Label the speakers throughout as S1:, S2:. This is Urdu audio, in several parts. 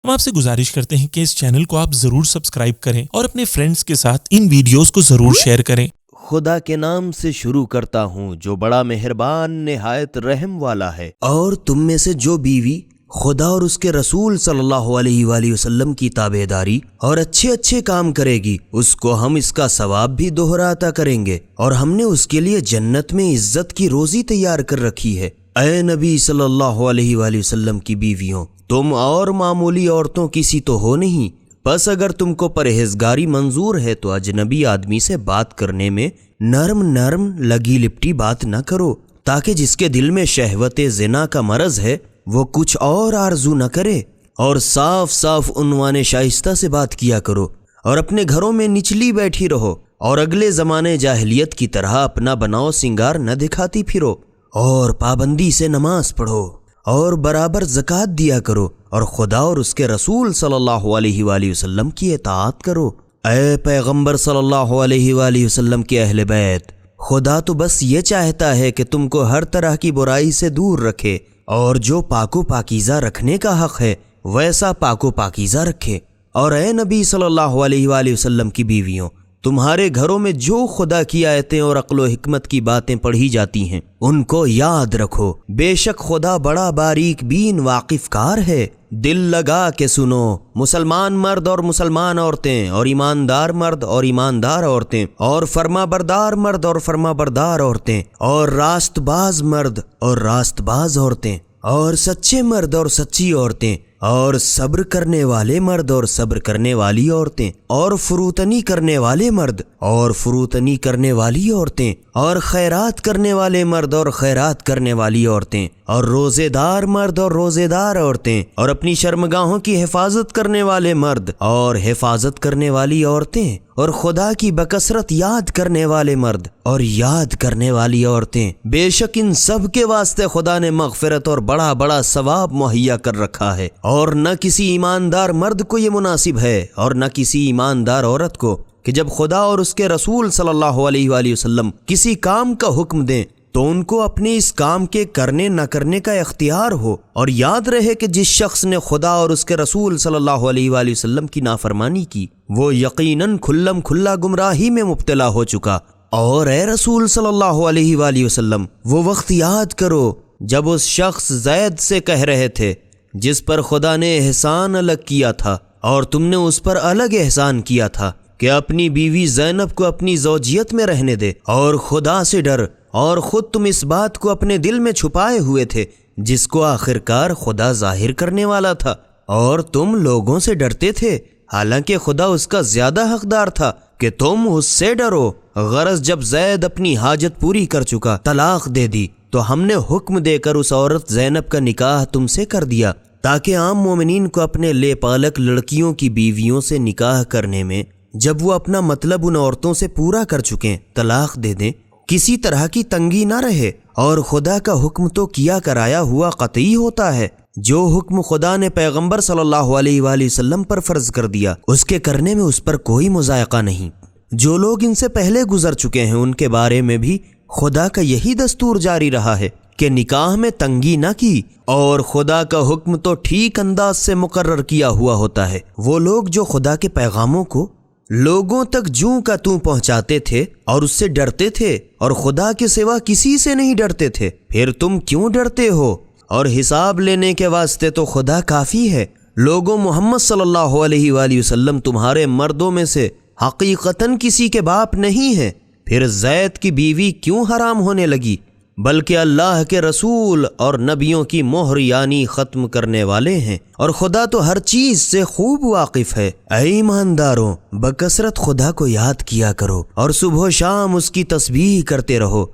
S1: ہم آپ سے گزارش کرتے ہیں کہ اس چینل کو آپ ضرور سبسکرائب کریں اور اپنے فرینڈز کے ساتھ ان ویڈیوز کو ضرور شیئر کریں۔
S2: خدا کے نام سے شروع کرتا ہوں جو بڑا مہربان نہایت رحم والا ہے۔ اور تم میں سے جو بیوی خدا اور اس کے رسول صلی اللہ علیہ وآلہ وسلم کی تابعداری اور اچھے اچھے کام کرے گی، اس کو ہم اس کا ثواب بھی دوہراتا کریں گے، اور ہم نے اس کے لیے جنت میں عزت کی روزی تیار کر رکھی ہے۔ اے نبی صلی اللہ علیہ وآلہ وسلم کی بیویوں، تم اور معمولی عورتوں کی سی تو ہو نہیں، بس اگر تم کو پرہیزگاری منظور ہے تو اجنبی آدمی سے بات کرنے میں نرم نرم لگی لپٹی بات نہ کرو، تاکہ جس کے دل میں شہوت زنا کا مرض ہے وہ کچھ اور آرزو نہ کرے، اور صاف صاف عنوان شائستہ سے بات کیا کرو، اور اپنے گھروں میں نچلی بیٹھی رہو، اور اگلے زمانے جاہلیت کی طرح اپنا بناؤ سنگار نہ دکھاتی پھرو، اور پابندی سے نماز پڑھو، اور برابر زکوٰۃ دیا کرو، اور خدا اور اس کے رسول صلی اللہ علیہ وآلہ وسلم کی اطاعت کرو۔ اے پیغمبر صلی اللہ علیہ وآلہ وسلم کے اہل بیت، خدا تو بس یہ چاہتا ہے کہ تم کو ہر طرح کی برائی سے دور رکھے، اور جو پاک و پاکیزہ رکھنے کا حق ہے ویسا پاک و پاکیزہ رکھے۔ اور اے نبی صلی اللہ علیہ وآلہ وسلم کی بیویوں، تمہارے گھروں میں جو خدا کی آیتیں اور عقل و حکمت کی باتیں پڑھی جاتی ہیں ان کو یاد رکھو، بے شک خدا بڑا باریک بین واقف کار ہے۔ دل لگا کے سنو، مسلمان مرد اور مسلمان عورتیں، اور ایماندار مرد اور ایماندار عورتیں، اور فرما بردار مرد اور فرما بردار عورتیں، اور راست باز مرد اور راست باز عورتیں، اور سچے مرد اور سچی عورتیں، اور صبر کرنے والے مرد اور صبر کرنے والی عورتیں، اور فروتنی کرنے والے مرد اور فروتنی کرنے والی عورتیں، اور خیرات کرنے والے مرد اور خیرات کرنے والی عورتیں، اور روزے دار مرد اور روزے دار عورتیں، اور اپنی شرمگاہوں کی حفاظت کرنے والے مرد اور حفاظت کرنے والی عورتیں، اور خدا کی بکثرت یاد کرنے والے مرد اور یاد کرنے والی عورتیں۔ بے شک ان سب کے واسطے خدا نے مغفرت اور بڑا بڑا ثواب مہیا کر رکھا ہے، اور نہ کسی ایماندار مرد کو یہ مناسب ہے اور نہ کسی ایماندار عورت کو کہ جب خدا اور اس کے رسول صلی اللہ علیہ وآلہ وسلم کسی کام کا حکم دیں تو ان کو اپنے اس کام کے کرنے نہ کرنے کا اختیار ہو، اور یاد رہے کہ جس شخص نے خدا اور اس کے رسول صلی اللہ علیہ وآلہ وسلم کی نافرمانی کی وہ یقیناً کھلم کھلا گمراہی میں مبتلا ہو چکا۔ اور اے رسول صلی اللہ علیہ وآلہ وسلم، وہ وقت یاد کرو جب اس شخص زید سے کہہ رہے تھے جس پر خدا نے احسان الگ کیا تھا اور تم نے اس پر الگ احسان کیا تھا کہ اپنی بیوی زینب کو اپنی زوجیت میں رہنے دے، اور خدا سے ڈر، اور خود تم اس بات کو اپنے دل میں چھپائے ہوئے تھے جس کو آخرکار خدا ظاہر کرنے والا تھا، اور تم لوگوں سے ڈرتے تھے حالانکہ خدا اس کا زیادہ حقدار تھا کہ تم اس سے ڈرو۔ غرض جب زید اپنی حاجت پوری کر چکا طلاق دے دی تو ہم نے حکم دے کر اس عورت زینب کا نکاح تم سے کر دیا، تاکہ عام مومنین کو اپنے لے پالک لڑکیوں کی بیویوں سے نکاح کرنے میں جب وہ اپنا مطلب ان عورتوں سے پورا کر چکیں طلاق دے دیں، کسی طرح کی تنگی نہ رہے۔ اور خدا کا حکم تو کیا کرایا ہوا قطعی ہوتا ہے، جو حکم خدا نے پیغمبر صلی اللہ علیہ وآلہ وسلم پر فرض کر دیا اس کے کرنے میں اس پر کوئی مضائقہ نہیں۔ جو لوگ ان سے پہلے گزر چکے ہیں ان کے بارے میں بھی خدا کا یہی دستور جاری رہا ہے کہ نکاح میں تنگی نہ کی، اور خدا کا حکم تو ٹھیک انداز سے مقرر کیا ہوا ہوتا ہے۔ وہ لوگ جو خدا کے پیغاموں کو لوگوں تک جوں کا توں پہنچاتے تھے اور اس سے ڈرتے تھے اور خدا کے سوا کسی سے نہیں ڈرتے تھے، پھر تم کیوں ڈرتے ہو؟ اور حساب لینے کے واسطے تو خدا کافی ہے۔ لوگوں، محمد صلی اللہ علیہ وآلہ وسلم تمہارے مردوں میں سے حقیقتاً کسی کے باپ نہیں ہے، پھر زید کی بیوی کیوں حرام ہونے لگی؟ بلکہ اللہ کے رسول اور نبیوں کی مہر یعنی ختم کرنے والے ہیں، اور خدا تو ہر چیز سے خوب واقف ہے۔ اے ایمانداروں، بکثرت خدا کو یاد کیا کرو اور صبح و شام اس کی تسبیح کرتے رہو،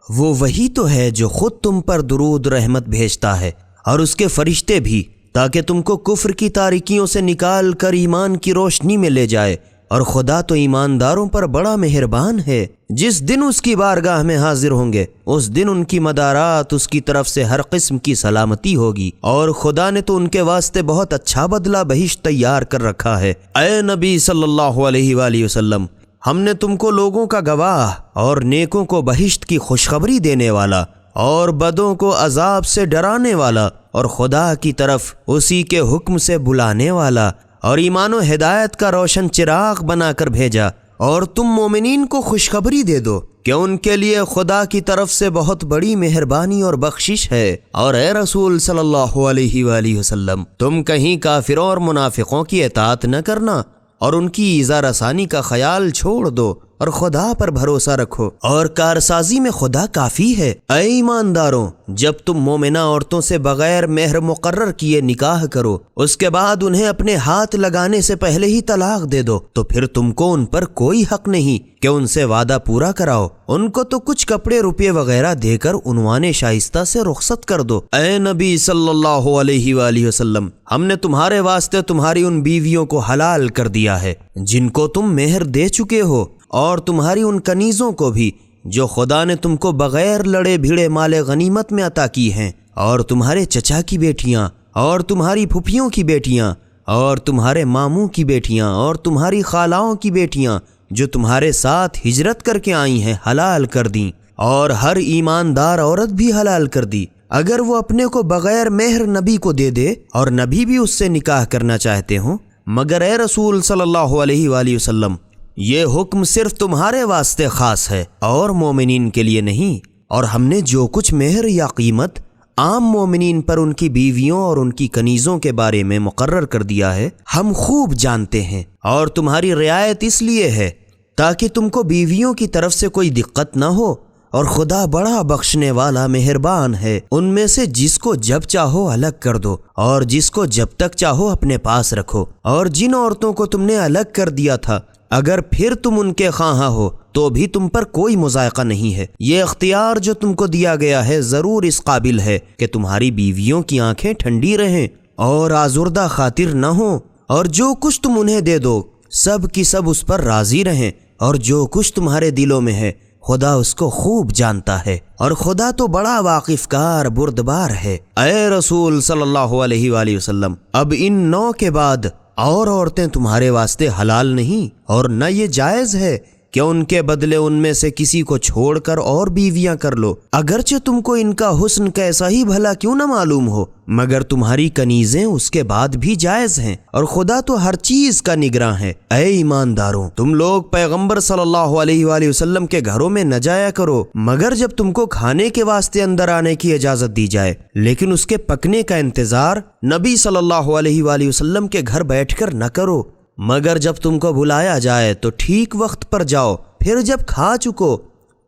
S2: وہ وہی تو ہے جو خود تم پر درود رحمت بھیجتا ہے اور اس کے فرشتے بھی، تاکہ تم کو کفر کی تاریکیوں سے نکال کر ایمان کی روشنی میں لے جائے۔ اور خدا تو ایمانداروں پر بڑا مہربان ہے۔ جس دن اس کی بارگاہ میں حاضر ہوں گے اس دن ان کی مدارات اس کی طرف سے ہر قسم کی سلامتی ہوگی، اور خدا نے تو ان کے واسطے بہت اچھا بدلہ بہشت تیار کر رکھا ہے۔ اے نبی صلی اللہ علیہ وآلہ وسلم، ہم نے تم کو لوگوں کا گواہ اور نیکوں کو بہشت کی خوشخبری دینے والا اور بدوں کو عذاب سے ڈرانے والا اور خدا کی طرف اسی کے حکم سے بلانے والا اور ایمان و ہدایت کا روشن چراغ بنا کر بھیجا، اور تم مومنین کو خوشخبری دے دو کہ ان کے لیے خدا کی طرف سے بہت بڑی مہربانی اور بخشش ہے۔ اور اے رسول صلی اللہ علیہ وآلہ وسلم، تم کہیں کافروں اور منافقوں کی اطاعت نہ کرنا اور ان کی ایذا رسانی کا خیال چھوڑ دو اور خدا پر بھروسہ رکھو، اور کارسازی میں خدا کافی ہے۔ اے ایمانداروں، جب تم مومنہ عورتوں سے بغیر مہر مقرر کیے نکاح کرو، اس کے بعد انہیں اپنے ہاتھ لگانے سے پہلے ہی طلاق دے دو، تو پھر تم کو ان پر کوئی حق نہیں کہ ان سے وعدہ پورا کراؤ۔ ان کو تو کچھ کپڑے روپے وغیرہ دے کر عنوان شائستہ سے رخصت کر دو۔ اے نبی صلی اللہ علیہ وآلہ وسلم، ہم نے تمہارے واسطے تمہاری ان بیویوں کو حلال کر دیا ہے جن کو تم مہر دے چکے ہو، اور تمہاری ان کنیزوں کو بھی جو خدا نے تم کو بغیر لڑے بھیڑے مال غنیمت میں عطا کی ہیں، اور تمہارے چچا کی بیٹیاں، اور تمہاری پھپھیوں کی بیٹیاں، اور تمہارے ماموں کی بیٹیاں، اور تمہاری خالاؤں کی بیٹیاں جو تمہارے ساتھ ہجرت کر کے آئی ہیں، حلال کر دیں، اور ہر ایماندار عورت بھی حلال کر دی اگر وہ اپنے کو بغیر مہر نبی کو دے دے اور نبی بھی اس سے نکاح کرنا چاہتے ہوں۔ مگر اے رسول صلی اللہ علیہ وآلہ وسلم، یہ حکم صرف تمہارے واسطے خاص ہے اور مومنین کے لیے نہیں، اور ہم نے جو کچھ مہر یا قیمت عام مومنین پر ان کی بیویوں اور ان کی کنیزوں کے بارے میں مقرر کر دیا ہے، ہم خوب جانتے ہیں، اور تمہاری رعایت اس لیے ہے تاکہ تم کو بیویوں کی طرف سے کوئی دقت نہ ہو، اور خدا بڑا بخشنے والا مہربان ہے۔ ان میں سے جس کو جب چاہو الگ کر دو، اور جس کو جب تک چاہو اپنے پاس رکھو، اور جن عورتوں کو تم نے الگ کر دیا تھا اگر پھر تم ان کے خواہاں ہو تو بھی تم پر کوئی مضائقہ نہیں ہے۔ یہ اختیار جو تم کو دیا گیا ہے ضرور اس قابل ہے کہ تمہاری بیویوں کی آنکھیں ٹھنڈی رہیں اور آزردہ خاطر نہ ہوں، اور جو کچھ تم انہیں دے دو سب کی سب اس پر راضی رہیں، اور جو کچھ تمہارے دلوں میں ہے خدا اس کو خوب جانتا ہے، اور خدا تو بڑا واقف کار بردبار ہے۔ اے رسول صلی اللہ علیہ وآلہ وسلم، اب ان 9 کے بعد اور عورتیں تمہارے واسطے حلال نہیں، اور نہ یہ جائز ہے کہ ان کے بدلے ان میں سے کسی کو چھوڑ کر اور بیویاں کر لو، اگرچہ تم کو ان کا حسن کیسا ہی بھلا کیوں نہ معلوم ہو، مگر تمہاری کنیزیں اس کے بعد بھی جائز ہیں، اور خدا تو ہر چیز کا نگراں ہے۔ اے ایمانداروں، تم لوگ پیغمبر صلی اللہ علیہ وآلہ وسلم کے گھروں میں نہ جایا کرو مگر جب تم کو کھانے کے واسطے اندر آنے کی اجازت دی جائے، لیکن اس کے پکنے کا انتظار نبی صلی اللہ علیہ وآلہ وسلم کے گھر بیٹھ کر نہ کرو، مگر جب تم کو بلایا جائے تو ٹھیک وقت پر جاؤ، پھر جب کھا چکو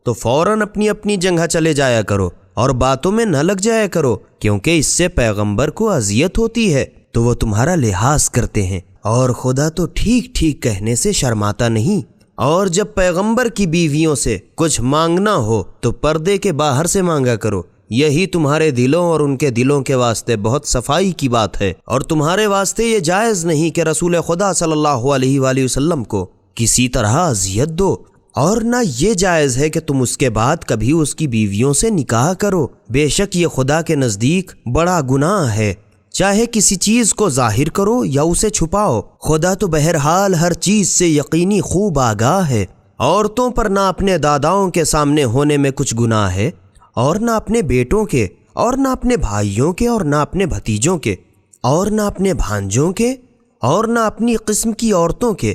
S2: تو فوراً اپنی اپنی جگہ چلے جایا کرو، اور باتوں میں نہ لگ جایا کرو، کیونکہ اس سے پیغمبر کو اذیت ہوتی ہے تو وہ تمہارا لحاظ کرتے ہیں، اور خدا تو ٹھیک ٹھیک کہنے سے شرماتا نہیں۔ اور جب پیغمبر کی بیویوں سے کچھ مانگنا ہو تو پردے کے باہر سے مانگا کرو، یہی تمہارے دلوں اور ان کے دلوں کے واسطے بہت صفائی کی بات ہے، اور تمہارے واسطے یہ جائز نہیں کہ رسول خدا صلی اللہ علیہ وآلہ وسلم کو کسی طرح اذیت دو، اور نہ یہ جائز ہے کہ تم اس کے بعد کبھی اس کی بیویوں سے نکاح کرو، بے شک یہ خدا کے نزدیک بڑا گناہ ہے، چاہے کسی چیز کو ظاہر کرو یا اسے چھپاؤ، خدا تو بہرحال ہر چیز سے یقینی خوب آگاہ ہے۔ عورتوں پر نہ اپنے داداؤں کے سامنے ہونے میں کچھ گناہ ہے، اور نہ اپنے بیٹوں کے، اور نہ اپنے بھائیوں کے، اور نہ اپنے بھتیجوں کے، اور نہ اپنے بھانجوں کے، اور نہ اپنی قسم کی عورتوں کے،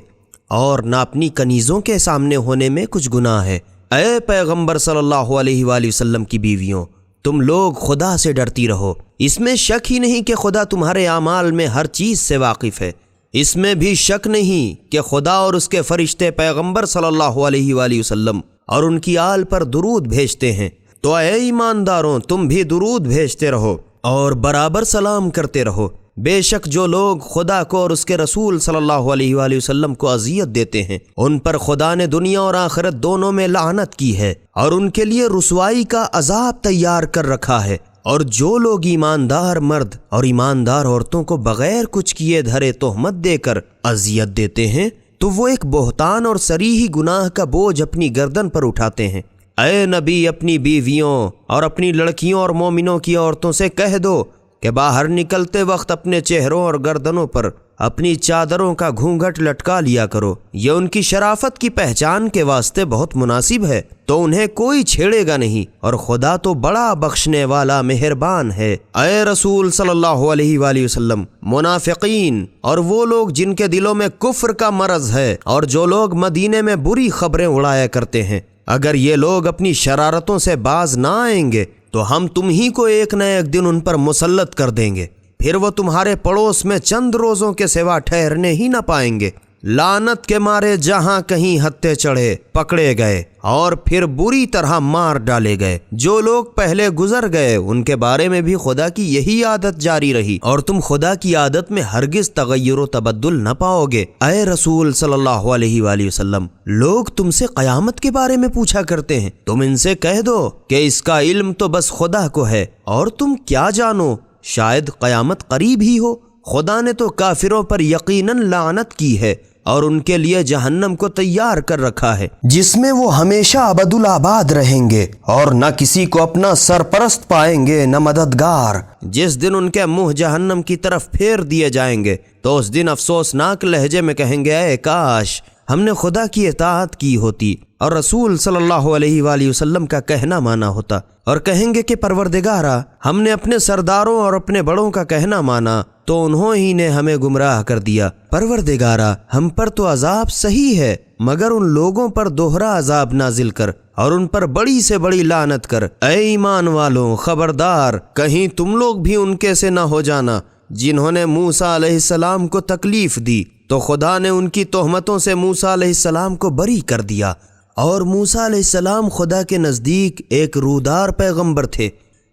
S2: اور نہ اپنی کنیزوں کے سامنے ہونے میں کچھ گناہ ہے۔ اے پیغمبر صلی اللہ علیہ وآلہ وسلم کی بیویوں، تم لوگ خدا سے ڈرتی رہو، اس میں شک ہی نہیں کہ خدا تمہارے اعمال میں ہر چیز سے واقف ہے، اس میں بھی شک نہیں کہ خدا اور اس کے فرشتے پیغمبر صلی اللہ علیہ وآلہ وسلم اور ان کی آل پر درود بھیجتے ہیں، تو اے ایمانداروں تم بھی درود بھیجتے رہو اور برابر سلام کرتے رہو۔ بے شک جو لوگ خدا کو اور اس کے رسول صلی اللہ علیہ وآلہ وسلم کو اذیت دیتے ہیں ان پر خدا نے دنیا اور آخرت دونوں میں لعنت کی ہے، اور ان کے لیے رسوائی کا عذاب تیار کر رکھا ہے۔ اور جو لوگ ایماندار مرد اور ایماندار عورتوں کو بغیر کچھ کیے دھرے تہمت دے کر اذیت دیتے ہیں تو وہ ایک بہتان اور صریحی گناہ کا بوجھ اپنی گردن پر اٹھاتے ہیں۔ اے نبی اپنی بیویوں اور اپنی لڑکیوں اور مومنوں کی عورتوں سے کہہ دو کہ باہر نکلتے وقت اپنے چہروں اور گردنوں پر اپنی چادروں کا گھونگھٹ لٹکا لیا کرو، یہ ان کی شرافت کی پہچان کے واسطے بہت مناسب ہے، تو انہیں کوئی چھیڑے گا نہیں، اور خدا تو بڑا بخشنے والا مہربان ہے۔ اے رسول صلی اللہ علیہ وآلہ وسلم، منافقین اور وہ لوگ جن کے دلوں میں کفر کا مرض ہے اور جو لوگ مدینے میں بری خبریں اڑایا کرتے ہیں، اگر یہ لوگ اپنی شرارتوں سے باز نہ آئیں گے تو ہم تم ہی کو ایک نہ ایک دن ان پر مسلط کر دیں گے، پھر وہ تمہارے پڑوس میں چند روزوں کے سوا ٹھہرنے ہی نہ پائیں گے۔ لعنت کے مارے جہاں کہیں ہتھے چڑھے پکڑے گئے اور پھر بری طرح مار ڈالے گئے۔ جو لوگ پہلے گزر گئے ان کے بارے میں بھی خدا کی یہی عادت جاری رہی، اور تم خدا کی عادت میں ہرگز تغیر و تبدل نہ پاؤ گے۔ اے رسول صلی اللہ علیہ وآلہ وسلم، لوگ تم سے قیامت کے بارے میں پوچھا کرتے ہیں، تم ان سے کہہ دو کہ اس کا علم تو بس خدا کو ہے، اور تم کیا جانو، شاید قیامت قریب ہی ہو۔ خدا نے تو کافروں پر یقیناً لعنت کی ہے اور ان کے لیے جہنم کو تیار کر رکھا ہے، جس میں وہ ہمیشہ ابدالآباد رہیں گے، اور نہ کسی کو اپنا سرپرست پائیں گے نہ مددگار۔ جس دن ان کے منہ جہنم کی طرف پھیر دیے جائیں گے تو اس دن افسوسناک لہجے میں کہیں گے، اے کاش ہم نے خدا کی اطاعت کی ہوتی اور رسول صلی اللہ علیہ وآلہ وسلم کا کہنا مانا ہوتا، اور کہیں گے کہ پروردگارا، ہم نے اپنے سرداروں اور اپنے بڑوں کا کہنا مانا تو انہوں ہی نے ہمیں گمراہ کر دیا۔ پروردگارا، ہم پر تو عذاب صحیح ہے، مگر ان لوگوں پر دوہرا عذاب نازل کر اور ان پر بڑی سے بڑی لعنت کر۔ اے ایمان والوں، خبردار، کہیں تم لوگ بھی ان کے سے نہ ہو جانا جنہوں نے موسیٰ علیہ السلام کو تکلیف دی، تو خدا نے ان کی تہمتوں سے موسیٰ علیہ السلام کو بری کر دیا، اور موسیٰ علیہ السلام خدا کے نزدیک ایک رودار پیغمبر تھے۔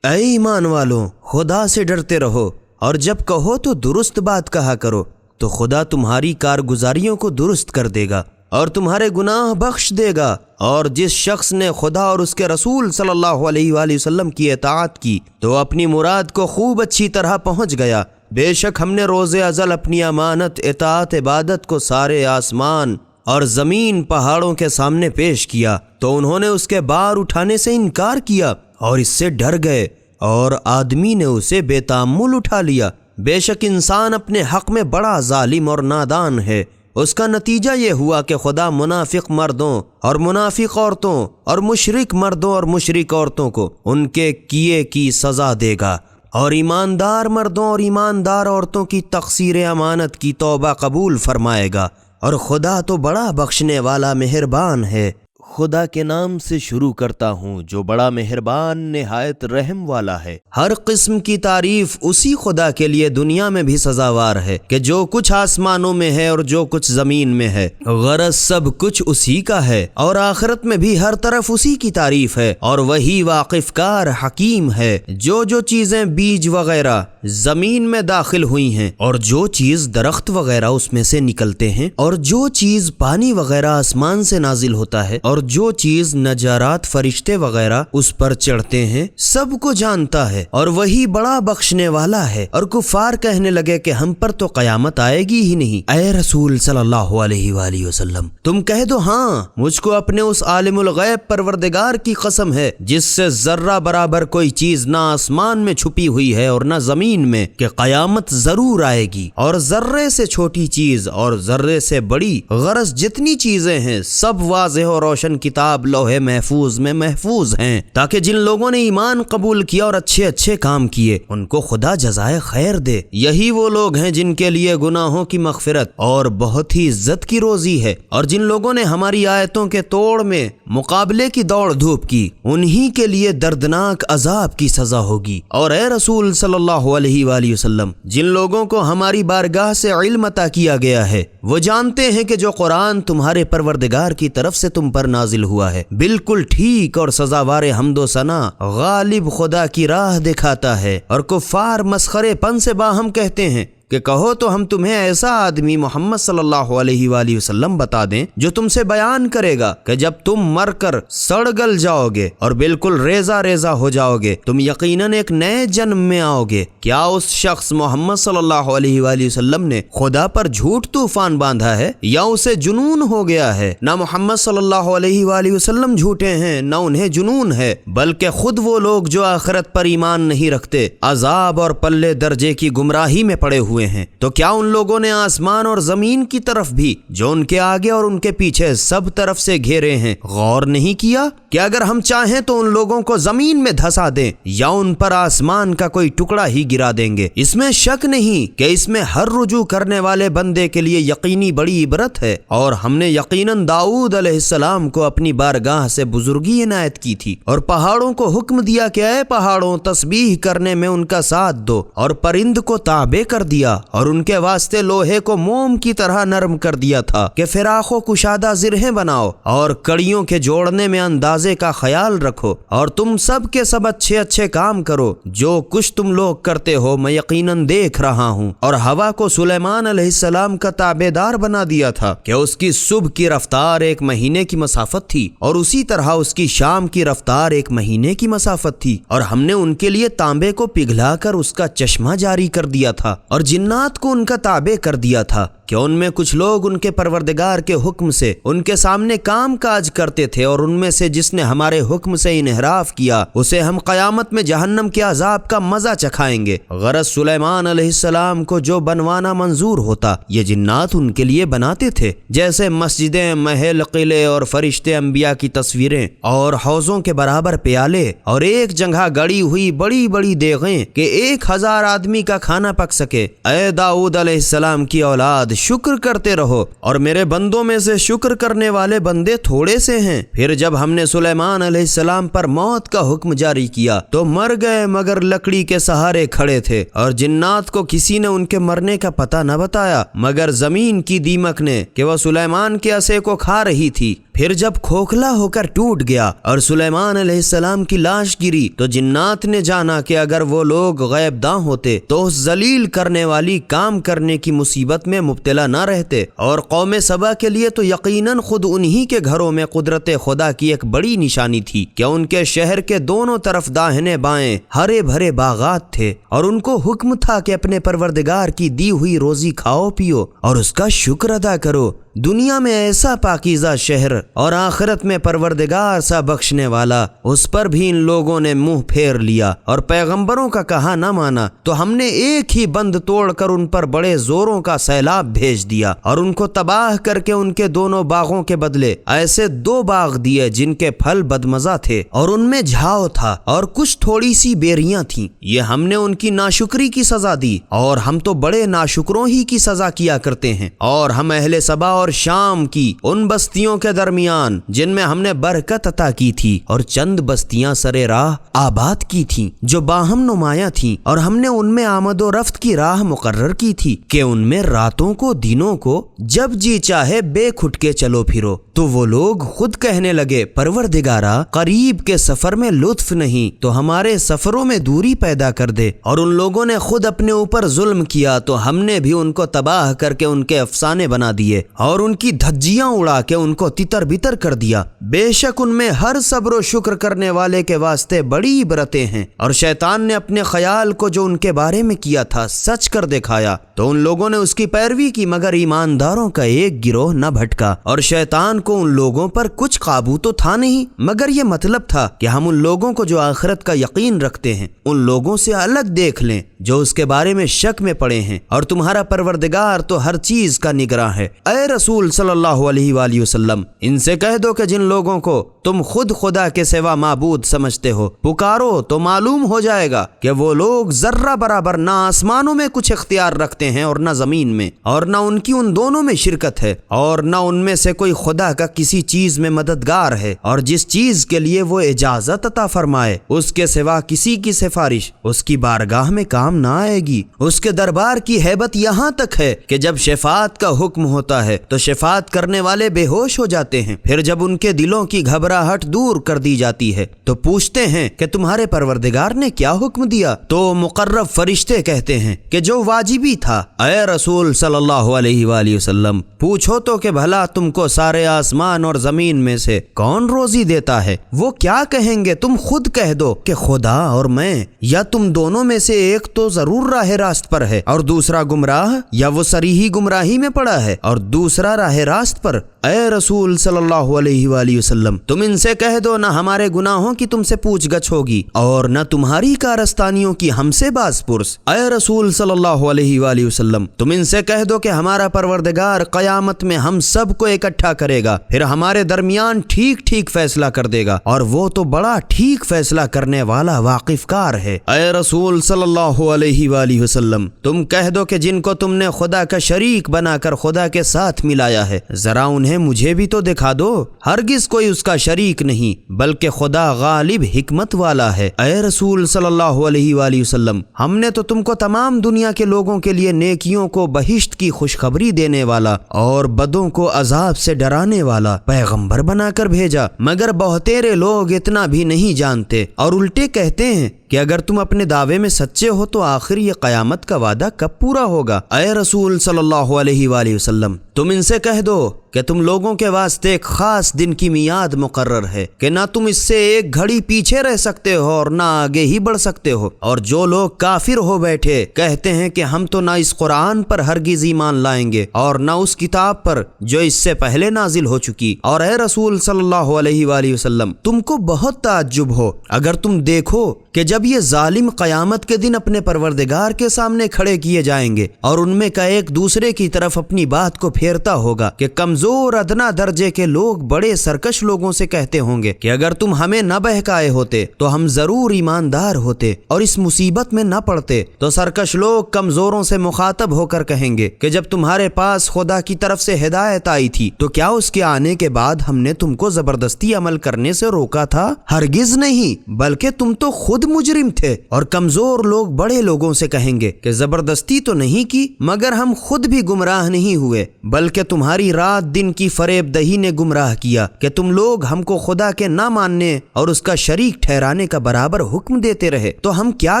S2: اے ایمان والوں، خدا سے ڈرتے رہو، اور جب کہو تو درست بات کہا کرو، تو خدا تمہاری کارگزاریوں کو درست کر دے گا اور تمہارے گناہ بخش دے گا۔ اور جس شخص نے خدا اور اس کے رسول صلی اللہ علیہ وآلہ وسلم کی اطاعت کی تو اپنی مراد کو خوب اچھی طرح پہنچ گیا۔ بے شک ہم نے روز ازل اپنی امانت اطاعت عبادت کو سارے آسمان اور زمین پہاڑوں کے سامنے پیش کیا، تو انہوں نے اس کے بار اٹھانے سے انکار کیا اور اس سے ڈر گئے، اور آدمی نے اسے بے تأمل اٹھا لیا۔ بے شک انسان اپنے حق میں بڑا ظالم اور نادان ہے۔ اس کا نتیجہ یہ ہوا کہ خدا منافق مردوں اور منافق عورتوں اور مشرک مردوں اور مشرک عورتوں کو ان کے کیے کی سزا دے گا، اور ایماندار مردوں اور ایماندار عورتوں کی تقصیر امانت کی توبہ قبول فرمائے گا، اور خدا تو بڑا بخشنے والا مہربان ہے۔ خدا کے نام سے شروع کرتا ہوں جو بڑا مہربان نہایت رحم والا ہے۔ ہر قسم کی تعریف اسی خدا کے لیے دنیا میں بھی سزاوار ہے کہ جو کچھ آسمانوں میں ہے اور جو کچھ زمین میں ہے، غرض سب کچھ اسی کا ہے، اور آخرت میں بھی ہر طرف اسی کی تعریف ہے، اور وہی واقف کار حکیم ہے۔ جو چیزیں بیج وغیرہ زمین میں داخل ہوئی ہیں، اور جو چیز درخت وغیرہ اس میں سے نکلتے ہیں، اور جو چیز پانی وغیرہ آسمان سے نازل ہوتا ہے، اور جو چیز نجارات فرشتے وغیرہ اس پر چڑھتے ہیں، سب کو جانتا ہے، اور وہی بڑا بخشنے والا ہے۔ اور کفار کہنے لگے کہ ہم پر تو قیامت آئے گی ہی نہیں۔ اے رسول صلی اللہ علیہ وآلہ وسلم، تم کہہ دو، ہاں، مجھ کو اپنے اس عالم الغیب پروردگار کی قسم ہے جس سے ذرہ برابر کوئی چیز نہ آسمان میں چھپی ہوئی ہے اور نہ زمین میں، کہ قیامت ضرور آئے گی، اور ذرے سے چھوٹی چیز اور ذرے سے بڑی، غرض جتنی چیزیں ہیں سب واضح اور روشن کتاب لوح محفوظ میں محفوظ ہیں، تاکہ جن لوگوں نے ایمان قبول کیا اور اچھے اچھے کام کیے ان کو خدا جزائے خیر دے۔ یہی وہ لوگ ہیں جن کے لیے گناہوں کی مغفرت اور بہت ہی عزت کی روزی ہے، اور جن لوگوں نے ہماری آیتوں کے توڑ میں مقابلے کی دوڑ دھوپ کی انہی کے لیے دردناک عذاب کی سزا ہوگی۔ اور اے رسول صلی اللہ علیہ وآلہ وسلم، جن لوگوں کو ہماری بارگاہ سے علم عطا کیا گیا ہے وہ جانتے ہیں کہ جو قرآن تمہارے پروردگار کی طرف سے تم پر نازل ہوا ہے بالکل ٹھیک اور سزاوار حمد و ثنا غالب خدا کی راہ دکھاتا ہے۔ اور کفار مسخرے پن سے باہم کہتے ہیں کہ کہو تو ہم تمہیں ایسا آدمی محمد صلی اللہ علیہ وآلہ وسلم بتا دیں جو تم سے بیان کرے گا کہ جب تم مر کر سڑ گل جاؤ گے اور بالکل ریزہ ریزہ ہو جاؤ گے تم یقیناً ایک نئے جنم میں آؤ گے۔ کیا اس شخص محمد صلی اللہ علیہ وآلہ وسلم نے خدا پر جھوٹ طوفان باندھا ہے یا اسے جنون ہو گیا ہے؟ نہ محمد صلی اللہ علیہ وآلہ وسلم جھوٹے ہیں نہ انہیں جنون ہے، بلکہ خود وہ لوگ جو آخرت پر ایمان نہیں رکھتے عذاب اور پلے درجے کی گمراہی میں پڑے ہوئے ہوئے ہیں، تو کیا ان لوگوں نے آسمان اور زمین کی طرف بھی جو ان کے آگے اور ان کے پیچھے سب طرف سے گھیرے ہیں غور نہیں کیا کہ اگر ہم چاہیں تو ان لوگوں کو زمین میں دھسا دیں یا ان پر آسمان کا کوئی ٹکڑا ہی گرا دیں گے؟ اس میں شک نہیں کہ اس میں ہر رجوع کرنے والے بندے کے لیے یقینی بڑی عبرت ہے، اور ہم نے یقیناً داؤد علیہ السلام کو اپنی بارگاہ سے بزرگی عنایت کی تھی، اور پہاڑوں کو حکم دیا کہ اے پہاڑوں تسبیح کرنے میں ان کا ساتھ دو، اور پرند کو تابع کر دیا، اور ان کے واسطے لوہے کو موم کی طرح نرم کر دیا تھا کہ فراخ و کشادہ زرہیں بناؤ، اور کڑیوں کے جوڑنے میں اندازے کا خیال رکھو، اور تم سب کے سب اچھے اچھے کام کرو، جو کچھ تم لوگ کرتے ہو میں یقیناً دیکھ رہا ہوں۔ اور ہوا کو سلیمان علیہ السلام کا تابع دار بنا دیا تھا کہ اس کی صبح کی رفتار 1 مہینے کی مسافت تھی، اور اسی طرح اس کی شام کی رفتار 1 مہینے کی مسافت تھی، اور ہم نے ان کے لیے تانبے کو پگھلا کر اس کا چشمہ جاری کر دیا تھا، اور جنات کو ان کا تابع کر دیا تھا کہ ان میں کچھ لوگ ان کے پروردگار کے حکم سے ان کے سامنے کام کاج کرتے تھے، اور ان میں سے جس نے ہمارے حکم سے انحراف کیا اسے ہم قیامت میں جہنم کے عذاب کا مزہ چکھائیں گے۔ غرض سلیمان علیہ السلام کو جو بنوانا منظور ہوتا یہ جنات ان کے لیے بناتے تھے، جیسے مسجدیں، محل، قلعے اور فرشتے انبیاء کی تصویریں اور حوضوں کے برابر پیالے اور ایک جگہ گڑی ہوئی بڑی بڑی دیغیں کہ 1000 آدمی کا کھانا پک سکے۔ اے داؤد علیہ السلام کی اولاد، شکر کرتے رہو، اور میرے بندوں میں سے شکر کرنے والے بندے تھوڑے سے ہیں۔ پھر جب ہم نے سلیمان علیہ السلام پر موت کا حکم جاری کیا تو مر گئے، مگر لکڑی کے سہارے کھڑے تھے، اور جنات کو کسی نے ان کے مرنے کا پتہ نہ بتایا مگر زمین کی دیمک نے کہ وہ سلیمان کے عصے کو کھا رہی تھی۔ پھر جب کھوکھلا ہو کر ٹوٹ گیا اور سلیمان علیہ السلام کی لاش گری تو جنات نے جانا کہ اگر وہ لوگ غیب داں ہوتے تو اس ذلیل کرنے والی کام کرنے کی مصیبت میں مبتلا نہ رہتے، اور قوم سبا کے لیے تو یقیناً خود انہی کے گھروں میں قدرت خدا کی ایک بڑی نشانی تھی کہ ان کے شہر کے دونوں طرف داہنے بائیں ہرے بھرے باغات تھے، اور ان کو حکم تھا کہ اپنے پروردگار کی دی ہوئی روزی کھاؤ پیو اور اس کا شکر ادا کرو۔ دنیا میں ایسا پاکیزہ شہر اور آخرت میں پروردگار سا بخشنے والا، اس پر بھی ان لوگوں نے منہ پھیر لیا اور پیغمبروں کا کہا نہ مانا، تو ہم نے ایک ہی بند توڑ کر ان پر بڑے زوروں کا سیلاب بھیج دیا، اور ان کو تباہ کر کے ان کے دونوں باغوں کے بدلے ایسے 2 باغ دیے جن کے پھل بدمزہ تھے اور ان میں جھاؤ تھا اور کچھ تھوڑی سی بیریاں تھیں۔ یہ ہم نے ان کی ناشکری کی سزا دی، اور ہم تو بڑے ناشکروں ہی کی سزا کیا کرتے ہیں۔ اور ہم اہل سبا اور شام کی ان بستیوں کے درمیان جن میں ہم نے برکت عطا کی تھی اور چند بستیاں سرے راہ آباد کی تھیں جو باہم نمایاں تھیں، اور ہم نے ان میں آمد و رفت کی راہ مقرر کی تھی کہ ان میں راتوں کو دنوں کو جب جی چاہے بے کھٹ کے چلو پھرو۔ تو وہ لوگ خود کہنے لگے پروردگارا قریب کے سفر میں لطف نہیں تو ہمارے سفروں میں دوری پیدا کر دے، اور ان لوگوں نے خود اپنے اوپر ظلم کیا تو ہم نے بھی ان کو تباہ کر کے ان کے افسانے بنا دیے اور ان کی دھجیاں اڑا کے ان کو تتر بتر کر دیا۔ بے شک ان میں ہر صبر و شکر کرنے والے کے واسطے بڑی عبرتیں ہیں، اور شیطان نے اپنے خیال کو جو ان کے بارے میں کیا تھا سچ کر دکھایا، تو ان لوگوں نے اس کی پیروی کی مگر ایمانداروں کا ایک گروہ نہ بھٹکا، اور شیطان کو ان لوگوں پر کچھ قابو تو تھا نہیں مگر یہ مطلب تھا کہ ہم ان لوگوں کو جو آخرت کا یقین رکھتے ہیں ان لوگوں سے الگ دیکھ لیں جو اس کے بارے میں شک میں پڑے ہیں، اور تمہارا پروردگار تو ہر چیز کا نگراں ہے۔ اے رسول صلی اللہ علیہ وآلہ وسلم، ان سے کہہ دو کہ جن لوگوں کو تم خود خدا کے سوا معبود سمجھتے ہو پکارو تو معلوم ہو جائے گا کہ وہ لوگ ذرہ برابر نہ آسمانوں میں کچھ اختیار رکھتے ہیں اور نہ زمین میں، اور نہ ان کی ان دونوں میں شرکت ہے، اور نہ ان میں سے کوئی خدا کا کسی چیز میں مددگار ہے، اور جس چیز کے لیے وہ اجازت عطا فرمائے اس کے سوا کسی کی سفارش اس کی بارگاہ میں کام نہ آئے گی۔ اس کے دربار کی ہیبت یہاں تک ہے کہ جب شفاعت کا حکم ہوتا ہے تو شفاعت کرنے والے بے ہوش ہو جاتے ہیں، پھر جب ان کے دلوں کی گھبراہٹ دور کر دی جاتی ہے تو پوچھتے ہیں کہ تمہارے پروردگار نے کیا حکم دیا، تو مقرب فرشتے کہتے ہیں کہ جو واجبی تھا۔ اے رسول صلی اللہ علیہ وآلہ وسلم، پوچھو تو کہ بھلا تم کو سارے آسمان اور زمین میں سے کون روزی دیتا ہے؟ وہ کیا کہیں گے؟ تم خود کہہ دو کہ خدا اور میں، یا تم دونوں میں سے ایک تو ضرور راہ راست پر ہے اور دوسرا گمراہ، یا وہ صریحی گمراہی میں پڑا ہے اور دوسرا دوسرا راہ راست پر۔ اے رسول صلی اللہ علیہ وآلہ وسلم، تم ان سے کہہ دو نہ ہمارے گناہوں کی تم سے پوچھ گچھ ہوگی اور نہ تمہاری کارستانیوں کی ہم سے باز پرس۔ اے رسول صلی اللہ علیہ وآلہ وسلم، تم ان سے کہہ دو کہ ہمارا پروردگار قیامت میں ہم سب کو اکٹھا کرے گا، پھر ہمارے درمیان ٹھیک ٹھیک فیصلہ کر دے گا، اور وہ تو بڑا ٹھیک فیصلہ کرنے والا واقف کار ہے۔ اے رسول صلی اللہ علیہ وآلہ وسلم، تم کہہ دو کہ جن کو تم نے خدا کا شریک بنا کر خدا کے ساتھ ملایا ہے، ذرا انہیں مجھے بھی تو دکھا دو۔ ہرگز کوئی اس کا شریک نہیں بلکہ خدا غالب حکمت والا ہے۔ اے رسول صلی اللہ علیہ وآلہ وسلم، ہم نے تو تم کو تمام دنیا کے لوگوں کے لیے نیکیوں کو بہشت کی خوشخبری دینے والا اور بدوں کو عذاب سے ڈرانے والا پیغمبر بنا کر بھیجا، مگر بہتیرے لوگ اتنا بھی نہیں جانتے اور الٹے کہتے ہیں کہ اگر تم اپنے دعوے میں سچے ہو تو آخر یہ قیامت کا وعدہ کب پورا ہوگا؟ اے رسول صلی اللہ علیہ وآلہ وسلم، تم ان سے کہہ دو کہ تم لوگوں کے واسطے ایک خاص دن کی میعاد مقرر ہے کہ نہ تم اس سے ایک گھڑی پیچھے رہ سکتے ہو اور نہ آگے ہی بڑھ سکتے ہو۔ اور جو لوگ کافر ہو بیٹھے کہتے ہیں کہ ہم تو نہ اس قرآن پر ہرگز ایمان لائیں گے اور نہ اس کتاب پر جو اس سے پہلے نازل ہو چکی، اور اے رسول صلی اللہ علیہ وآلہ وسلم، تم کو بہت تعجب ہو اگر تم دیکھو کہ جب یہ ظالم قیامت کے دن اپنے پروردگار کے سامنے کھڑے کیے جائیں گے اور ان میں کا ایک دوسرے کی طرف اپنی بات کو پھیرتا ہوگا کہ کمزور ادنا درجے کے لوگ بڑے سرکش لوگوں سے کہتے ہوں گے کہ اگر تم ہمیں نہ بہکائے ہوتے تو ہم ضرور ایماندار ہوتے اور اس مصیبت میں نہ پڑتے، تو سرکش لوگ کمزوروں سے مخاطب ہو کر کہیں گے کہ جب تمہارے پاس خدا کی طرف سے ہدایت آئی تھی تو کیا اس کے آنے کے بعد ہم نے تم کو زبردستی عمل کرنے سے روکا تھا؟ ہرگز نہیں، بلکہ تم تو خود مجرم تھے۔ اور کمزور لوگ بڑے لوگوں سے کہیں گے کہ زبردستی تو نہیں کی، مگر ہم خود بھی گمراہ نہیں ہوئے بلکہ تمہاری رات دن کی فریب دہی نے گمراہ کیا کہ تم لوگ ہم کو خدا کے نہ ماننے اور اس کا شریک ٹھہرانے کا برابر حکم دیتے رہے، تو ہم کیا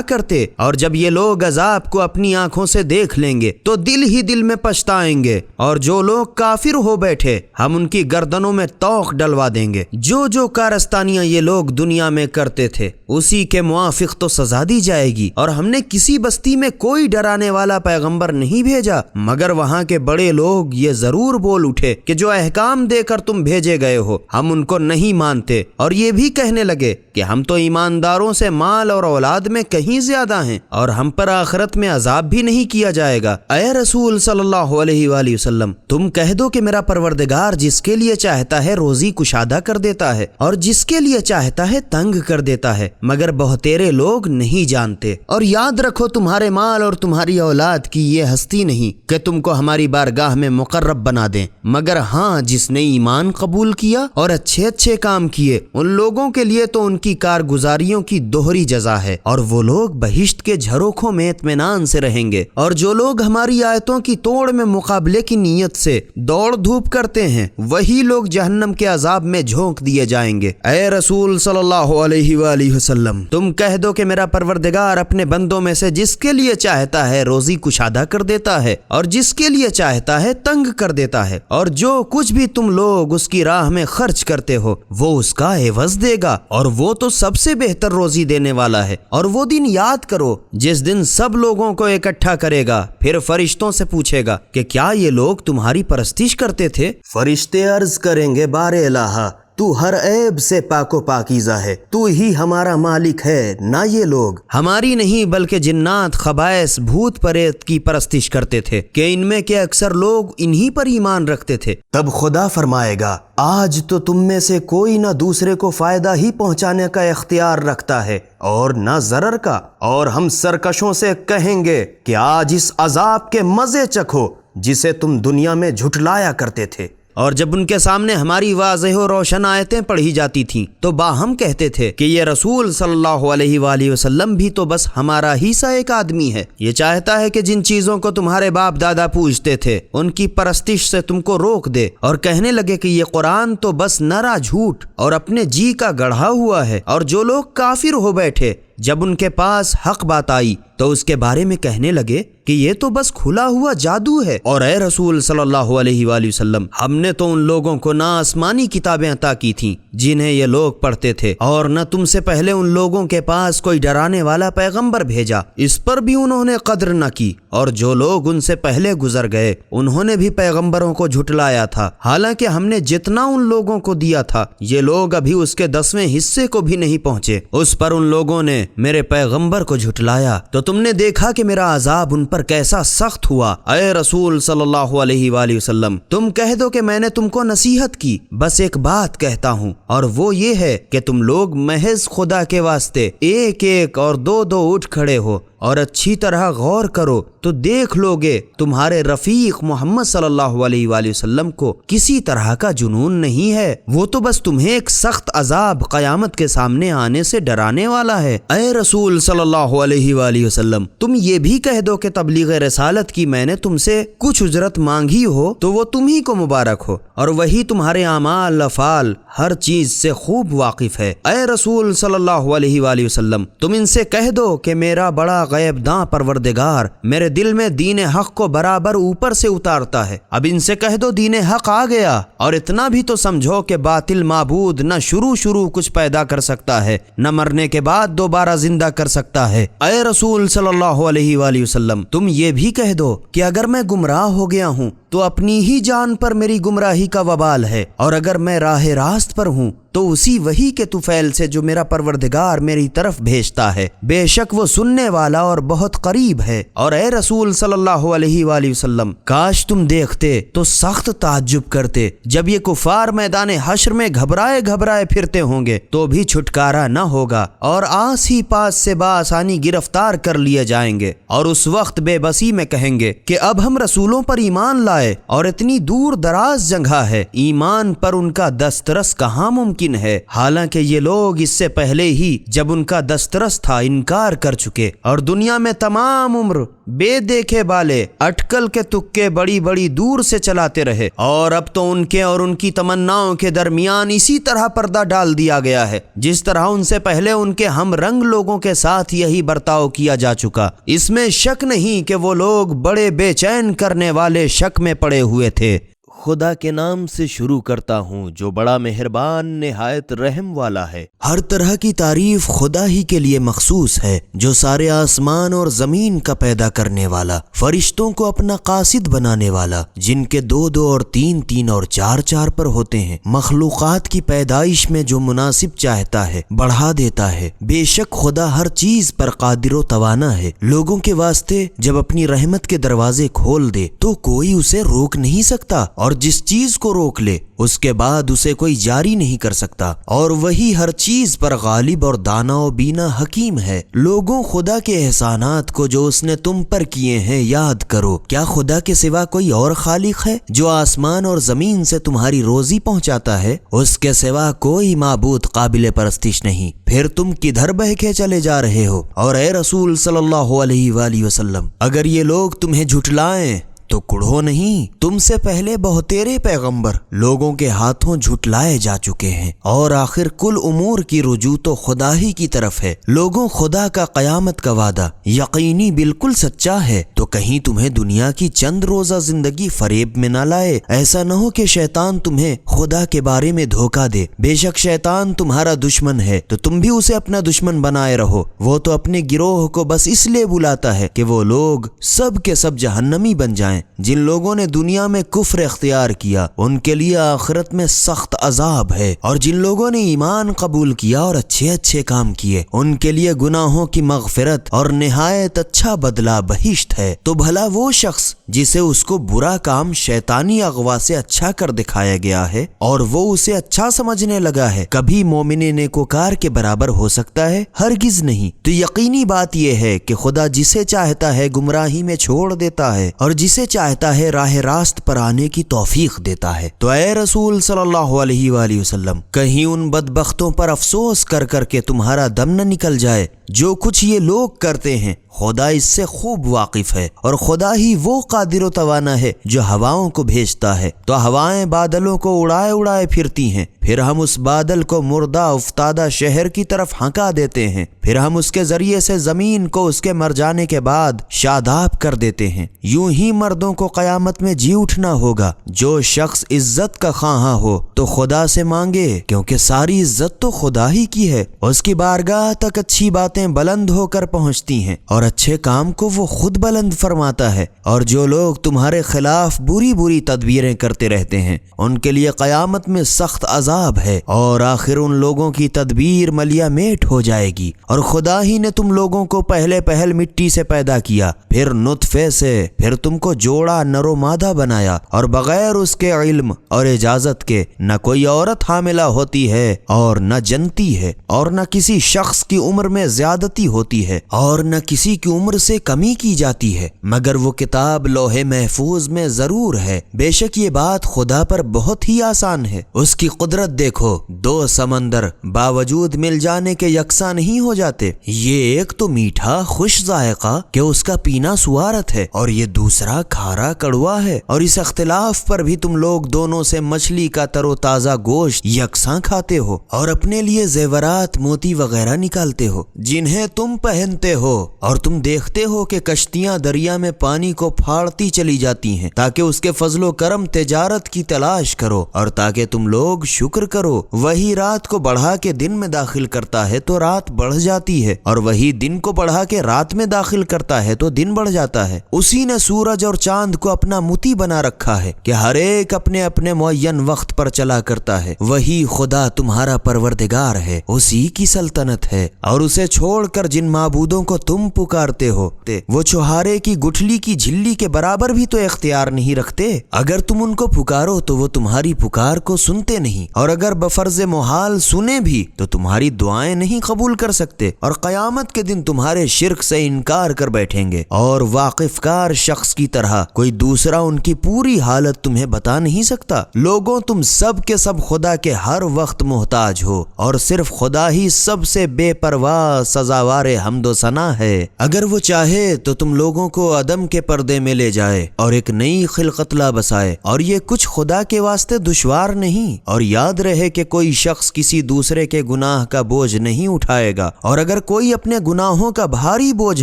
S2: کرتے؟ اور جب یہ لوگ عذاب کو اپنی آنکھوں سے دیکھ لیں گے تو دل ہی دل میں پچھتائیں گے، اور جو لوگ کافر ہو بیٹھے ہم ان کی گردنوں میں توق ڈلوا دیں گے۔ جو کارستانیاں یہ لوگ دنیا میں کرتے تھے اسی کے موافق تو سزا دی جائے گی۔ اور ہم نے کسی بستی میں کوئی ڈرانے والا پیغمبر نہیں بھیجا مگر وہاں کے بڑے لوگ یہ ضرور بول اٹھے کہ جو احکام دے کر تم بھیجے گئے ہو ہم ان کو نہیں مانتے، اور یہ بھی کہنے لگے کہ ہم تو ایمانداروں سے مال اور اولاد میں کہیں زیادہ ہیں اور ہم پر آخرت میں عذاب بھی نہیں کیا جائے گا۔ اے رسول صلی اللہ علیہ وآلہ وسلم، تم کہہ دو کہ میرا پروردگار جس کے لیے چاہتا ہے روزی کشادہ کر دیتا ہے اور جس کے لیے چاہتا ہے تنگ کر دیتا ہے، مگر بہتیرے لوگ نہیں جانتے۔ اور یاد رکھو تمہارے مال اور تمہاری اولاد کی یہ ہستی نہیں کہ تم کو ہماری بارگاہ میں مقرب بنا دیں، مگر ہاں جس نے ایمان قبول کیا اور اچھے اچھے کام کیے ان لوگوں کے لیے تو ان کی کارگزاریوں کی دوہری جزا ہے، اور وہ لوگ بہشت کے جھروکھوں میں اطمینان سے رہیں گے۔ اور جو لوگ ہماری آیتوں کی توڑ میں مقابلے کی نیت سے دوڑ دھوپ کرتے ہیں وہی لوگ جہنم کے عذاب میں جھونک دیے جائیں گے۔ اے رسول صلی اللہ علیہ وآلہ وسلم، تم کہہ دو کہ میرا پروردگار اپنے بندوں میں سے جس کے لیے چاہتا ہے روزی کشادہ کر دیتا ہے اور جس کے لیے چاہتا ہے تنگ کر دیتا ہے، اور جو کچھ بھی تم لوگ اس کی راہ میں خرچ کرتے ہو وہ اس کا عوض دے گا، اور وہ تو سب سے بہتر روزی دینے والا ہے۔ اور وہ دن یاد کرو جس دن سب لوگوں کو اکٹھا کرے گا، پھر فرشتوں سے پوچھے گا کہ کیا یہ لوگ تمہاری پرستش کرتے تھے؟ فرشتے عرض کریں گے بار الہ، تو ہر عیب سے پاک و پاکیزہ ہے، تو ہی ہمارا مالک ہے، نہ یہ لوگ ہماری نہیں بلکہ جنات خبائث بھوت پریت کی پرستش کرتے تھے کہ ان میں کے اکثر لوگ انہی پر ایمان رکھتے تھے۔ تب خدا فرمائے گا آج تو تم میں سے کوئی نہ دوسرے کو فائدہ ہی پہنچانے کا اختیار رکھتا ہے اور نہ ضرر کا، اور ہم سرکشوں سے کہیں گے کہ آج اس عذاب کے مزے چکھو جسے تم دنیا میں جھٹلایا کرتے تھے۔ اور جب ان کے سامنے ہماری واضح و روشن آیتیں پڑھی جاتی تھیں تو باہم کہتے تھے کہ یہ رسول صلی اللہ علیہ وآلہ وسلم بھی تو بس ہمارا ہی سا ایک آدمی ہے، یہ چاہتا ہے کہ جن چیزوں کو تمہارے باپ دادا پوجتے تھے ان کی پرستش سے تم کو روک دے، اور کہنے لگے کہ یہ قرآن تو بس نرا جھوٹ اور اپنے جی کا گڑھا ہوا ہے۔ اور جو لوگ کافر ہو بیٹھے جب ان کے پاس حق بات آئی تو اس کے بارے میں کہنے لگے کہ یہ تو بس کھلا ہوا جادو ہے، اور اے رسول صلی اللہ علیہ وآلہ وسلم، ہم نے تو ان لوگوں کو نہ آسمانی کتابیں عطا کی تھیں جنہیں یہ لوگ پڑھتے تھے، اور نہ تم سے پہلے ان لوگوں کے پاس کوئی ڈرانے والا پیغمبر بھیجا، اس پر بھی انہوں نے قدر نہ کی، اور جو لوگ ان سے پہلے گزر گئے انہوں نے بھی پیغمبروں کو جھٹلایا تھا، حالانکہ ہم نے جتنا ان لوگوں کو دیا تھا یہ لوگ ابھی اس کے 10ویں حصے کو بھی نہیں پہنچے۔ اس پر ان لوگوں نے میرے پیغمبر کو جھٹلایا تو تم نے دیکھا کہ میرا عذاب ان پر کیسا سخت ہوا۔ اے رسول صلی اللہ علیہ وآلہ وسلم، تم کہہ دو کہ میں نے تم کو نصیحت کی، بس ایک بات کہتا ہوں، اور وہ یہ ہے کہ تم لوگ محض خدا کے واسطے ایک ایک اور دو دو اٹھ کھڑے ہو اور اچھی طرح غور کرو تو دیکھ لو گے تمہارے رفیق محمد صلی اللہ علیہ وآلہ وسلم کو کسی طرح کا جنون نہیں ہے، وہ تو بس تمہیں ایک سخت عذاب قیامت کے سامنے آنے سے ڈرانے والا ہے۔ اے رسول صلی اللہ علیہ وآلہ وسلم، تم یہ بھی کہہ دو کہ تبلیغ رسالت کی میں نے تم سے کچھ اجرت مانگی ہو تو وہ تمہیں کو مبارک ہو، اور وہی تمہارے اعمال افعال ہر چیز سے خوب واقف ہے۔ اے رسول صلی اللہ علیہ وآلہ وسلم، تم ان سے کہہ دو کہ میرا بڑا غیب داں پروردگار میرے دل میں دین حق کو برابر اوپر سے اتارتا ہے۔ اب ان سے کہہ دو دین حق آ گیا، اور اتنا بھی تو سمجھو کہ باطل معبود نہ شروع کچھ پیدا کر سکتا ہے، نہ مرنے کے بعد دوبارہ زندہ کر سکتا ہے۔ اے رسول صلی اللہ علیہ وآلہ وسلم، تم یہ بھی کہہ دو کہ اگر میں گمراہ ہو گیا ہوں تو اپنی ہی جان پر میری گمراہی کا وبال ہے، اور اگر میں راہ راست پر ہوں تو اسی وحی کے طفیل سے جو میرا پروردگار میری طرف بھیجتا ہے، بے شک وہ سننے والا اور بہت قریب ہے۔ اور اے رسول صلی اللہ علیہ وآلہ وسلم، کاش تم دیکھتے تو سخت تعجب کرتے جب یہ کفار میدان حشر میں گھبرائے پھرتے ہوں گے تو بھی چھٹکارا نہ ہوگا، اور آس ہی پاس سے بآسانی گرفتار کر لیے جائیں گے، اور اس وقت بے بسی میں کہیں گے کہ اب ہم رسولوں پر ایمان لائے اور اتنی دور دراز جگہ ہے، ایمان پر ان کا دسترس کہاں ممکن ہے، حالانکہ یہ لوگ اس سے پہلے ہی جب ان کا دسترس تھا انکار کر چکے، اور دنیا میں تمام عمر بے دیکھے بالے اٹکل کے تکے بڑی دور سے چلاتے رہے، اور اب تو ان کے اور ان کی تمناؤں کے درمیان اسی طرح پردہ ڈال دیا گیا ہے جس طرح ان سے پہلے ان کے ہم رنگ لوگوں کے ساتھ یہی برتاؤ کیا جا چکا۔ اس میں شک نہیں کہ وہ لوگ بڑے بے چین کرنے والے شک میں پڑے ہوئے تھے۔
S3: خدا کے نام سے شروع کرتا ہوں جو بڑا مہربان نہایت رحم والا ہے۔
S2: ہر طرح کی تعریف خدا ہی کے لیے مخصوص ہے جو سارے آسمان اور زمین کا پیدا کرنے والا، فرشتوں کو اپنا قاصد بنانے والا، جن کے 2 اور 3 اور 4 پر ہوتے ہیں، مخلوقات کی پیدائش میں جو مناسب چاہتا ہے بڑھا دیتا ہے۔ بے شک خدا ہر چیز پر قادر و توانا ہے۔ لوگوں کے واسطے جب اپنی رحمت کے دروازے کھول دے تو کوئی اسے روک نہیں سکتا، اور جس چیز کو روک لے اس کے بعد اسے کوئی جاری نہیں کر سکتا، اور وہی ہر چیز پر غالب اور دانا و بینا حکیم ہے۔ لوگوں، خدا کے احسانات کو جو اس نے تم پر کیے ہیں یاد کرو۔ کیا خدا کے سوا کوئی اور خالق ہے جو آسمان اور زمین سے تمہاری روزی پہنچاتا ہے؟ اس کے سوا کوئی معبود قابل پرستش نہیں۔ پھر تم کدھر بہکے چلے جا رہے ہو؟ اور اے رسول صلی اللہ علیہ وآلہ وسلم، اگر یہ لوگ تمہیں جھٹلائیں تو کڑھو نہیں، تم سے پہلے بہتیرے پیغمبر لوگوں کے ہاتھوں جھٹلائے جا چکے ہیں، اور آخر کل امور کی رجوع تو خدا ہی کی طرف ہے۔ لوگوں، خدا کا قیامت کا وعدہ یقینی بالکل سچا ہے، تو کہیں تمہیں دنیا کی چند روزہ زندگی فریب میں نہ لائے۔ ایسا نہ ہو کہ شیطان تمہیں خدا کے بارے میں دھوکہ دے۔ بے شک شیطان تمہارا دشمن ہے، تو تم بھی اسے اپنا دشمن بنائے رہو۔ وہ تو اپنے گروہ کو بس اس لیے بلاتا ہے کہ وہ لوگ سب کے سب جہنمی بن جائیں۔ جن لوگوں نے دنیا میں کفر اختیار کیا ان کے لیے آخرت میں سخت عذاب ہے، اور جن لوگوں نے ایمان قبول کیا اور اچھے کام کیے ان کے لیے گناہوں کی مغفرت اور نہایت اچھا بدلہ بہشت ہے۔ تو بھلا وہ شخص جسے اس کو برا کام شیطانی اغوا سے اچھا کر دکھایا گیا ہے اور وہ اسے اچھا سمجھنے لگا ہے، کبھی مومن نیکوکار کے برابر ہو سکتا ہے؟ ہرگز نہیں۔ تو یقینی بات یہ ہے کہ خدا جسے چاہتا ہے گمراہی میں چھوڑ دیتا ہے، اور جسے چاہتا ہے راہ راست پر آنے کی توفیق دیتا ہے۔ تو اے رسول صلی اللہ علیہ وآلہ وسلم، کہیں ان بدبختوں پر افسوس کر کے تمہارا دم نہ نکل جائے جو کچھ یہ لوگ کرتے ہیں خدا اس سے خوب واقف ہے، اور خدا ہی وہ قادر و توانا ہے جو ہواؤں کو بھیجتا ہے تو ہوائیں بادلوں کو اڑائے اڑائے پھرتی ہیں، پھر ہم اس بادل کو مردہ افتادہ شہر کی طرف ہنکا دیتے ہیں، پھر ہم اس کے ذریعے سے زمین کو اس کے مر جانے کے بعد شاداب کر دیتے ہیں۔ یوں ہی مردوں کو قیامت میں جی اٹھنا ہوگا۔ جو شخص عزت کا خواہاں ہو تو خدا سے مانگے، کیونکہ ساری عزت تو خدا ہی کی ہے۔ اس کی بارگاہ تک اچھی باتیں بلند ہو کر پہنچتی ہیں اور اچھے کام کو وہ خود بلند فرماتا ہے، اور جو لوگ تمہارے خلاف بری بری تدبیریں کرتے رہتے ہیں ان کے لیے قیامت میں سخت عذاب ہے، اور آخر ان لوگوں کی تدبیر ملیا میٹ ہو جائے گی۔ اور خدا ہی نے تم لوگوں کو پہلے پہل مٹی سے پیدا کیا، پھر نطفے سے، پھر تم کو جوڑا نر و مادہ بنایا، اور بغیر اس کے علم اور اجازت کے نہ کوئی عورت حاملہ ہوتی ہے اور نہ جنتی ہے، اور نہ کسی شخص کی عمر میں زیادتی ہوتی ہے اور نہ کسی کی عمر سے کمی کی جاتی ہے، مگر وہ کتاب لوح محفوظ میں ضرور ہے۔ بے شک یہ بات خدا پر بہت ہی آسان ہے۔ اس کی قدرت دیکھو، دو سمندر باوجود مل جانے کے یکساں نہیں ہو جاتے، یہ ایک تو میٹھا خوش ذائقہ کہ اس کا پینا سوارت ہے، اور یہ دوسرا کھارا کڑوا ہے، اور اس اختلاف پر بھی تم لوگ دونوں سے مچھلی کا تر و تازہ گوشت یکساں کھاتے ہو، اور اپنے لیے زیورات موتی وغیرہ نکالتے ہو جنہیں تم پہنتے ہو، اور تم دیکھتے ہو کہ کشتیاں دریا میں پانی کو پھاڑتی چلی جاتی ہیں تاکہ اس کے فضل و کرم تجارت کی تلاش کرو، اور تاکہ تم لوگ شکر کرو۔ وہی رات کو بڑھا کے دن میں داخل کرتا ہے تو رات بڑھ جاتی ہے، اور وہی دن کو بڑھا کے رات میں داخل کرتا ہے تو دن بڑھ جاتا ہے۔ اسی نے سورج اور چاند کو اپنا متی بنا رکھا ہے کہ ہر ایک اپنے اپنے معین وقت پر چلا کرتا ہے۔ وہی خدا تمہارا پروردگار ہے، اسی کی سلطنت ہے، اور اسے چھوڑ کر جن معبودوں کو تم پکارتے ہو وہ چوہارے کی گٹھلی کی جھلی کے برابر بھی تو اختیار نہیں رکھتے۔ اگر تم ان کو پکارو تو وہ تمہاری پکار کو سنتے نہیں، اور اگر بفرض محال سنے بھی تو تمہاری دعائیں نہیں قبول کر سکتے، اور قیامت کے دن تمہارے شرک سے انکار کر بیٹھیں گے، اور واقف کار شخص کی طرح کوئی دوسرا ان کی پوری حالت تمہیں بتا نہیں سکتا۔ لوگوں تم سب کے سب خدا کے ہر وقت محتاج ہو، اور صرف خدا ہی سب سے بے پرواہ سزاوار حمد و ثنا ہے۔ اگر وہ چاہے تو تم لوگوں کو عدم کے پردے میں لے جائے اور ایک نئی خلقت لا بسائے، اور یہ کچھ خدا کے واسطے دشوار نہیں۔ اور یاد رہے کہ کوئی شخص کسی دوسرے کے گناہ کا بوجھ نہیں اٹھائے گا، اور اگر کوئی اپنے گناہوں کا بھاری بوجھ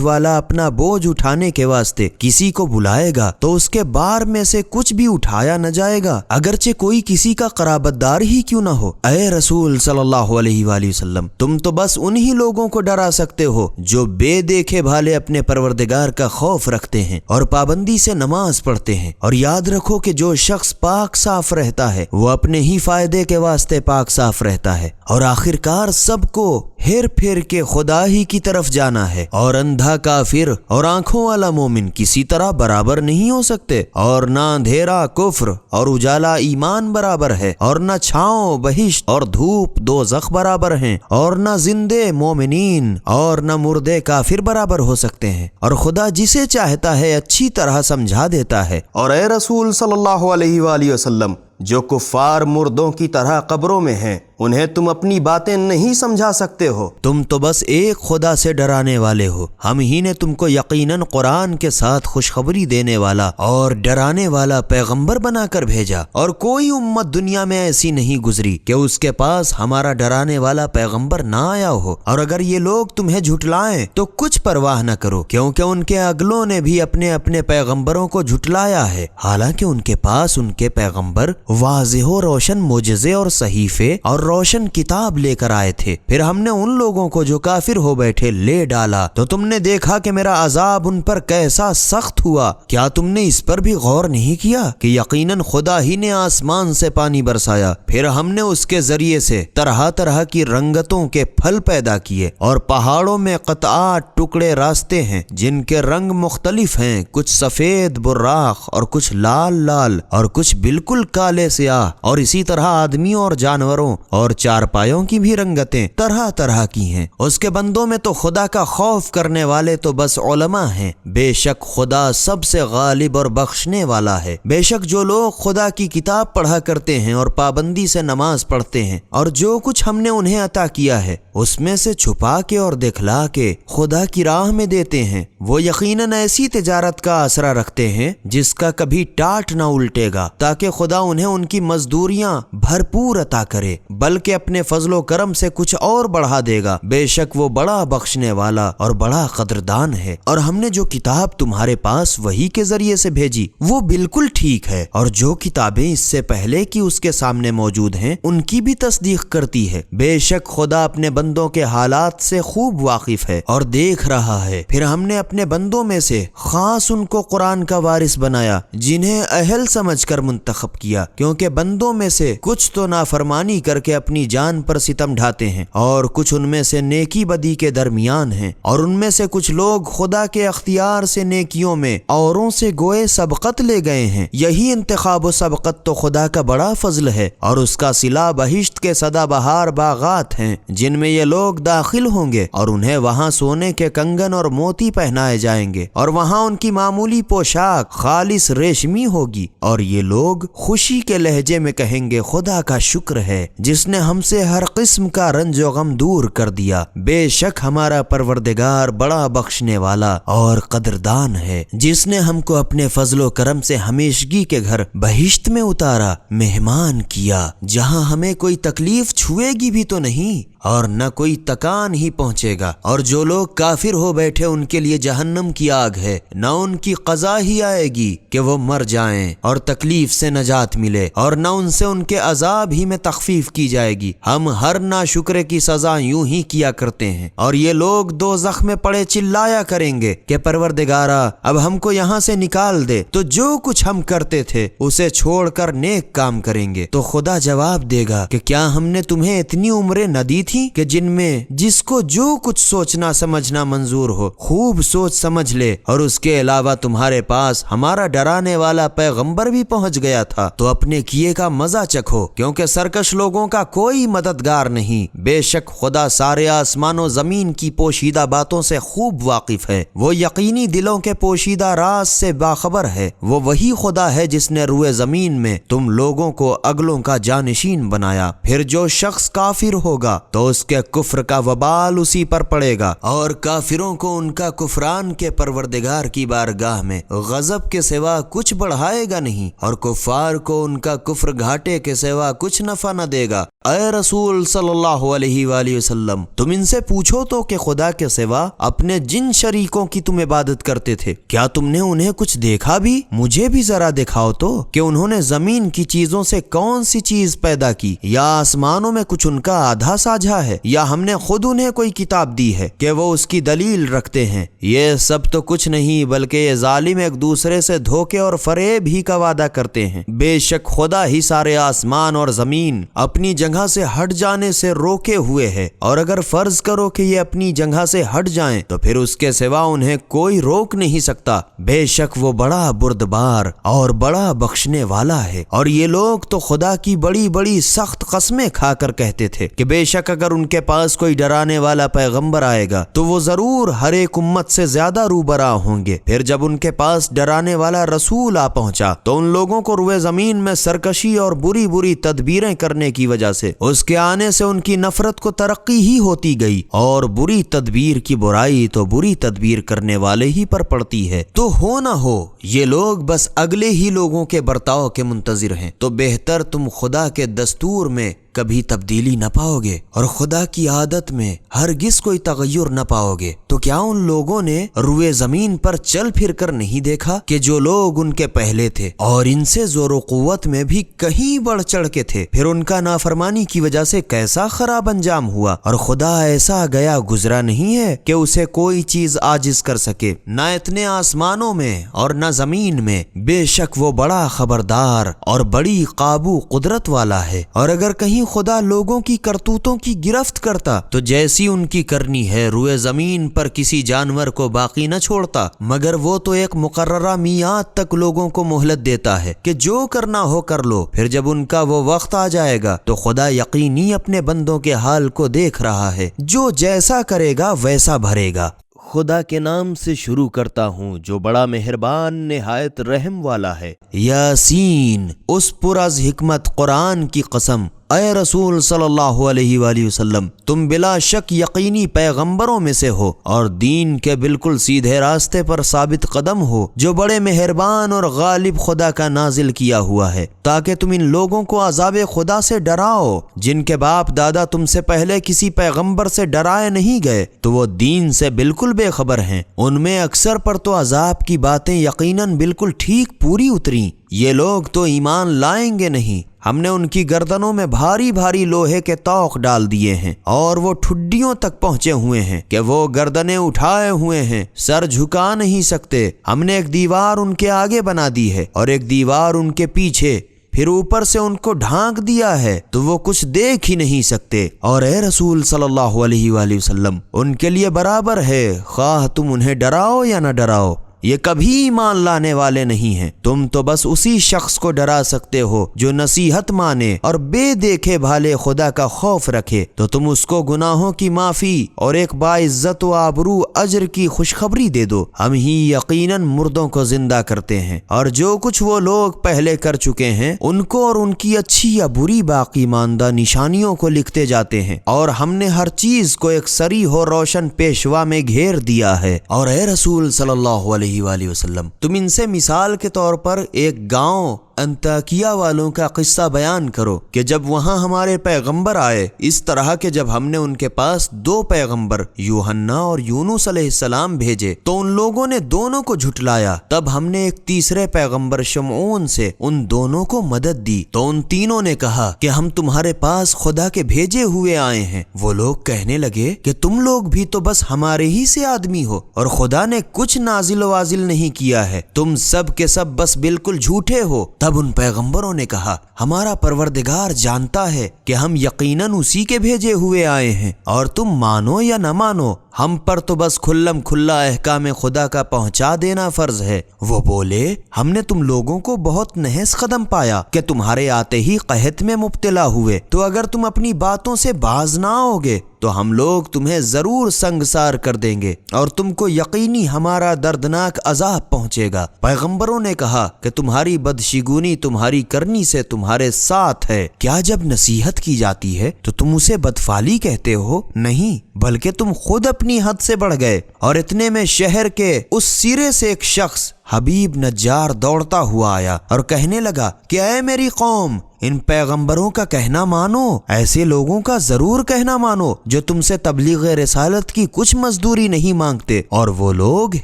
S2: والا اپنا بوجھ اٹھانے کے واسطے کسی کو بلائے گا تو اس کے بار میں سے کچھ بھی اٹھایا نہ جائے گا، اگرچہ کوئی کسی کا قرابت دار ہی کیوں نہ ہو۔ اے رسول صلی اللہ علیہ وآلہ وسلم، تم تو بس انہی لوگوں کو ڈرا سکتے ہو جو بے دیکھے بھالے اپنے پروردگار کا خوف رکھتے ہیں اور پابندی سے نماز پڑھتے ہیں، اور یاد رکھو کہ جو شخص پاک صاف رہتا ہے وہ اپنے ہی فائدے کے واسطے پاک صاف رہتا ہے، اور آخرکار سب کو ہیر پھر کے خدا ہی کی طرف جانا ہے، اور اندھا کافر اور آنکھوں والا مومن کسی طرح برابر نہیں ہو سکتے، اور نہ اندھیرا کفر اور اجالا ایمان برابر ہے، اور نہ چھاؤں بہشت اور دھوپ دوزخ برابر ہیں، اور نہ زندے مومنین اور نہ مردے کافر برابر ہو سکتے ہیں، اور خدا جسے چاہتا ہے اچھی طرح سمجھا دیتا ہے۔
S3: اور اے رسول صلی اللہ علیہ وآلہ وسلم، جو کفار مردوں کی طرح قبروں میں ہیں انہیں تم اپنی باتیں نہیں سمجھا سکتے ہو۔
S2: تم تو بس ایک خدا سے ڈرانے والے ہو، ہم ہی نے تم کو یقیناً قرآن کے ساتھ خوشخبری دینے والا اور ڈرانے والا پیغمبر بنا کر بھیجا، اور کوئی امت دنیا میں ایسی نہیں گزری کہ اس کے پاس ہمارا ڈرانے والا پیغمبر نہ آیا ہو۔ اور اگر یہ لوگ تمہیں جھٹلائیں تو کچھ پرواہ نہ کرو، کیونکہ ان کے اگلوں نے بھی اپنے اپنے پیغمبروں کو جھٹلایا ہے، حالانکہ ان کے پاس ان کے پیغمبر واضح و روشن معجزے اور صحیفے اور روشن کتاب لے کر آئے تھے۔ پھر ہم نے ان لوگوں کو جو کافر ہو بیٹھے لے ڈالا تو تم نے دیکھا کہ میرا عذاب ان پر کیسا سخت ہوا۔ کیا تم نے اس پر بھی غور نہیں کیا کہ یقیناً خدا ہی نے آسمان سے پانی برسایا، پھر ہم نے اس کے ذریعے سے طرح طرح کی رنگتوں کے پھل پیدا کیے، اور پہاڑوں میں قطعات ٹکڑے راستے ہیں جن کے رنگ مختلف ہیں، کچھ سفید براق اور کچھ لال لال اور کچھ بالکل کالے سیاہ، اور اسی طرح آدمیوں اور جانوروں اور چارپایوں کی بھی رنگتیں طرح طرح کی ہیں۔ اس کے بندوں میں تو خدا کا خوف کرنے والے تو بس علماء ہیں۔ بے شک خدا سب سے غالب اور بخشنے والا ہے۔ بے شک جو لوگ خدا کی کتاب پڑھا کرتے ہیں اور پابندی سے نماز پڑھتے ہیں اور جو کچھ ہم نے انہیں عطا کیا ہے اس میں سے چھپا کے اور دکھلا کے خدا کی راہ میں دیتے ہیں، وہ یقیناً ایسی تجارت کا آسرا رکھتے ہیں جس کا کبھی ٹاٹ نہ الٹے گا، تاکہ خدا انہیں ان کی مزدوریاں بھرپور عطا کرے، بلکہ اپنے فضل و کرم سے کچھ اور بڑھا دے گا۔ بے شک وہ بڑا بخشنے والا اور بڑا قدردان ہے۔ اور ہم نے جو کتاب تمہارے پاس وحی کے ذریعے سے بھیجی وہ بالکل ٹھیک ہے، اور جو کتابیں اس سے پہلے کی اس کے سامنے موجود ہیں ان کی بھی تصدیق کرتی ہے۔ بے شک خدا اپنے بندوں کے حالات سے خوب واقف ہے اور دیکھ رہا ہے۔ پھر ہم نے اپنے بندوں میں سے خاص ان کو قرآن کا وارث بنایا جنہیں اہل سمجھ کر منتخب کیا، کیونکہ بندوں میں سے کچھ تو نافرمانی کر کے اپنی جان پر ستم ڈھاتے ہیں اور کچھ ان میں سے نیکی بدی کے درمیان ہیں، اور ان میں سے کچھ لوگ خدا کے اختیار سے نیکیوں میں اوروں سے گوئے سبقت لے گئے ہیں۔ یہی انتخاب و سبقت تو خدا کا بڑا فضل ہے، اور اس کا صلہ بہشت کے سدا بہار باغات ہیں جن میں یہ لوگ داخل ہوں گے، اور انہیں وہاں سونے کے کنگن اور موتی پہنائے جائیں گے، اور وہاں ان کی معمولی پوشاک خالص ریشمی ہوگی، اور یہ لوگ خوشی کے لہجے میں کہیں گے خدا کا شکر ہے جس نے ہم سے ہر قسم کا رنج و غم دور کر دیا۔ بے شک ہمارا پروردگار بڑا بخشنے والا اور قدردان ہے، جس نے ہم کو اپنے فضل و کرم سے ہمیشگی کے گھر بہشت میں اتارا، مہمان کیا، جہاں ہمیں کوئی تکلیف چھوئے گی بھی تو نہیں اور نہ کوئی تکان ہی پہنچے گا، اور جو لوگ کافر ہو بیٹھے ان کے لیے جہنم کی آگ ہے، نہ ان کی قضا ہی آئے گی کہ وہ مر جائیں اور تکلیف سے نجات ملے، اور نہ ان سے ان کے عذاب ہی میں تخفیف کی جائے گی۔ ہم ہر ناشکرے کی سزا یوں ہی کیا کرتے ہیں، اور یہ لوگ دوزخ میں پڑے چلایا کریں گے کہ پروردگارا اب ہم کو یہاں سے نکال دے، تو جو کچھ ہم کرتے تھے اسے چھوڑ کر نیک کام کریں گے۔ تو خدا جواب دے گا کہ کیا ہم نے تمہیں اتنی عمریں نہ دی تھی کہ جن میں جس کو جو کچھ سوچنا سمجھنا منظور ہو خوب سوچ سمجھ لے، اور اس کے علاوہ تمہارے پاس ہمارا ڈرانے والا پیغمبر بھی پہنچ گیا تھا، تو اپنے کیے کا مزہ چکھو، کیونکہ سرکش لوگوں کا کوئی مددگار نہیں۔ بے شک خدا سارے آسمان و زمین کی پوشیدہ باتوں سے خوب واقف ہے، وہ یقینی دلوں کے پوشیدہ راز سے باخبر ہے۔ وہ وہی خدا ہے جس نے روئے زمین میں تم لوگوں کو اگلوں کا جانشین بنایا۔ پھر جو شخص کافر ہوگا تو اس کے کفر کا وبال اسی پر پڑے گا، اور کافروں کو ان کا کفران کے پروردگار کی بارگاہ میں غضب کے سوا کچھ بڑھائے گا نہیں، اور کفار کو ان کا کفر گھاٹے کے سوا کچھ نفع نہ دے گا۔ اے رسول صلی اللہ علیہ وآلہ وسلم، تم ان سے پوچھو تو کہ خدا کے سوا اپنے جن شریکوں کی تم عبادت کرتے تھے کیا تم نے انہیں کچھ دیکھا بھی؟ مجھے بھی ذرا دکھاؤ تو کہ انہوں نے زمین کی چیزوں سے کون سی چیز پیدا کی، یا آسمانوں میں کچھ ان کا آدھا ساجھا ہے، یا ہم نے خود انہیں کوئی کتاب دی ہے کہ وہ اس کی دلیل رکھتے ہیں۔ یہ سب تو کچھ نہیں بلکہ یہ ظالم ایک دوسرے سے دھوکے اور فریب ہی کا وعدہ کرتے ہیں۔ بے شک خدا ہی سارے آسمان اور زمین اپنی جگہ سے ہٹ جانے سے روکے ہوئے ہے، اور اگر فرض کرو کہ یہ اپنی جگہ سے ہٹ جائیں تو پھر اس کے سوا انہیں کوئی روک نہیں سکتا۔ بے شک وہ بڑا بردبار اور بڑا بخشنے والا ہے۔ اور یہ لوگ تو خدا کی بڑی بڑی سخت قسمیں کھا کر کہتے تھے کہ بے شک اگر ان کے پاس کوئی ڈرانے والا پیغمبر آئے گا تو وہ ضرور ہر ایک امت سے زیادہ روبرا ہوں گے۔ پھر جب ان کے پاس ڈرانے والا رسول آ پہنچا تو ان لوگوں کو روئے زمین میں سرکشی اور بری بری تدبیریں کرنے کی وجہ سے اس کے آنے سے ان کی نفرت کو ترقی ہی ہوتی گئی، اور بری تدبیر کی برائی تو بری تدبیر کرنے والے ہی پر پڑتی ہے۔ تو ہو نہ ہو یہ لوگ بس اگلے ہی لوگوں کے برتاؤ کے منتظر ہیں، تو بہتر تم خدا کے دستور میں کبھی تبدیلی نہ پاؤ گے اور خدا کی عادت میں ہرگز کوئی تغیر نہ پاؤ گے۔ تو کیا ان لوگوں نے روئے زمین پر چل پھر کر نہیں دیکھا کہ جو لوگ ان کے پہلے تھے اور ان سے زور و قوت میں بھی کہیں بڑھ چڑھ کے تھے، پھر ان کا نافرمانی کی وجہ سے کیسا خراب انجام ہوا؟ اور خدا ایسا گیا گزرا نہیں ہے کہ اسے کوئی چیز عاجز کر سکے، نہ اتنے آسمانوں میں اور نہ زمین میں۔ بے شک وہ بڑا خبردار اور بڑی قابو قدرت والا ہے۔ اور اگر کہیں نہیں خدا لوگوں کی کرتوتوں کی گرفت کرتا تو جیسی ان کی کرنی ہے روئے زمین پر کسی جانور کو باقی نہ چھوڑتا، مگر وہ تو ایک مقررہ میعاد تک لوگوں کو مہلت دیتا ہے کہ جو کرنا ہو کر لو، پھر جب ان کا وہ وقت آ جائے گا تو خدا یقینی اپنے بندوں کے حال کو دیکھ رہا ہے، جو جیسا کرے گا ویسا بھرے گا۔
S3: خدا کے نام سے شروع کرتا ہوں جو بڑا مہربان نہایت رحم والا ہے۔
S2: یاسین، اس پر از حکمت قرآن کی قسم، اے رسول صلی اللہ علیہ وآلہ وسلم، تم بلا شک یقینی پیغمبروں میں سے ہو اور دین کے بالکل سیدھے راستے پر ثابت قدم ہو جو بڑے مہربان اور غالب خدا کا نازل کیا ہوا ہے، تاکہ تم ان لوگوں کو عذاب خدا سے ڈراؤ جن کے باپ دادا تم سے پہلے کسی پیغمبر سے ڈرائے نہیں گئے تو وہ دین سے بالکل بے خبر ہیں۔ ان میں اکثر پر تو عذاب کی باتیں یقیناً بالکل ٹھیک پوری اتریں، یہ لوگ تو ایمان لائیں گے نہیں۔ ہم نے ان کی گردنوں میں بھاری بھاری لوہے کے طوق ڈال دیے ہیں اور وہ ٹھڈیوں تک پہنچے ہوئے ہیں کہ وہ گردنیں اٹھائے ہوئے ہیں، سر جھکا نہیں سکتے۔ ہم نے ایک دیوار ان کے آگے بنا دی ہے اور ایک دیوار ان کے پیچھے، پھر اوپر سے ان کو ڈھانک دیا ہے تو وہ کچھ دیکھ ہی نہیں سکتے۔ اور اے رسول صلی اللہ علیہ وآلہ وسلم، ان کے لیے برابر ہے خواہ تم انہیں ڈراؤ یا نہ ڈراؤ، یہ کبھی ایمان لانے والے نہیں ہیں۔ تم تو بس اسی شخص کو ڈرا سکتے ہو جو نصیحت مانے اور بے دیکھے بھالے خدا کا خوف رکھے، تو تم اس کو گناہوں کی معافی اور ایک باعزت و آبرو اجر کی خوشخبری دے دو۔ ہم ہی یقیناً مردوں کو زندہ کرتے ہیں، اور جو کچھ وہ لوگ پہلے کر چکے ہیں ان کو اور ان کی اچھی یا بری باقی ماندہ نشانیوں کو لکھتے جاتے ہیں، اور ہم نے ہر چیز کو ایک صریح و روشن پیشوا میں گھیر دیا ہے۔ اور اے رسول صلی اللہ علیہ وآلہ وسلم، تم ان سے مثال کے طور پر ایک گاؤں انطاکیہ والوں کا قصہ بیان کرو کہ جب وہاں ہمارے پیغمبر آئے، اس طرح کہ جب ہم نے ان کے پاس 2 پیغمبر یوحنا اور یونس علیہ السلام بھیجے تو ان لوگوں نے دونوں کو جھٹلایا، تب ہم نے ایک تیسرے پیغمبر شمعون سے ان دونوں کو مدد دی تو ان تینوں نے کہا کہ ہم تمہارے پاس خدا کے بھیجے ہوئے آئے ہیں۔ وہ لوگ کہنے لگے کہ تم لوگ بھی تو بس ہمارے ہی سے آدمی ہو اور خدا نے کچھ نازل و واضل نہیں کیا ہے، تم سب کے سب بس بالکل جھوٹے ہو۔ تب ان پیغمبروں نے کہا ہمارا پروردگار جانتا ہے کہ ہم یقیناً اسی کے بھیجے ہوئے آئے ہیں، اور تم مانو یا نہ مانو ہم پر تو بس کھلم کھلا احکام خدا کا پہنچا دینا فرض ہے۔ وہ بولے ہم نے تم لوگوں کو بہت نحس قدم پایا کہ تمہارے آتے ہی قحط میں مبتلا ہوئے، تو اگر تم اپنی باتوں سے باز نہ آؤگے تو ہم لوگ تمہیں ضرور سنگسار کر دیں گے اور تم کو یقینی ہمارا دردناک عذاب پہنچے گا۔ پیغمبروں نے کہا کہ تمہاری بدشگونی تمہاری کرنی سے تمہارے ساتھ ہے، کیا جب نصیحت کی جاتی ہے تو تم اسے بدفعلی کہتے ہو؟ نہیں، بلکہ تم خود اپنی حد سے بڑھ گئے۔ اور اتنے میں شہر کے اس سرے سے ایک شخص حبیب نجار دوڑتا ہوا آیا اور کہنے لگا کہ اے میری قوم، ان پیغمبروں کا کہنا مانو، ایسے لوگوں کا ضرور کہنا مانو جو تم سے تبلیغ رسالت کی کچھ مزدوری نہیں مانگتے، اور وہ لوگ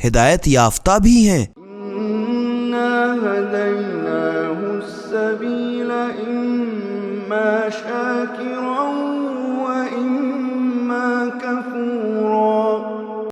S2: ہدایت یافتہ بھی ہیں۔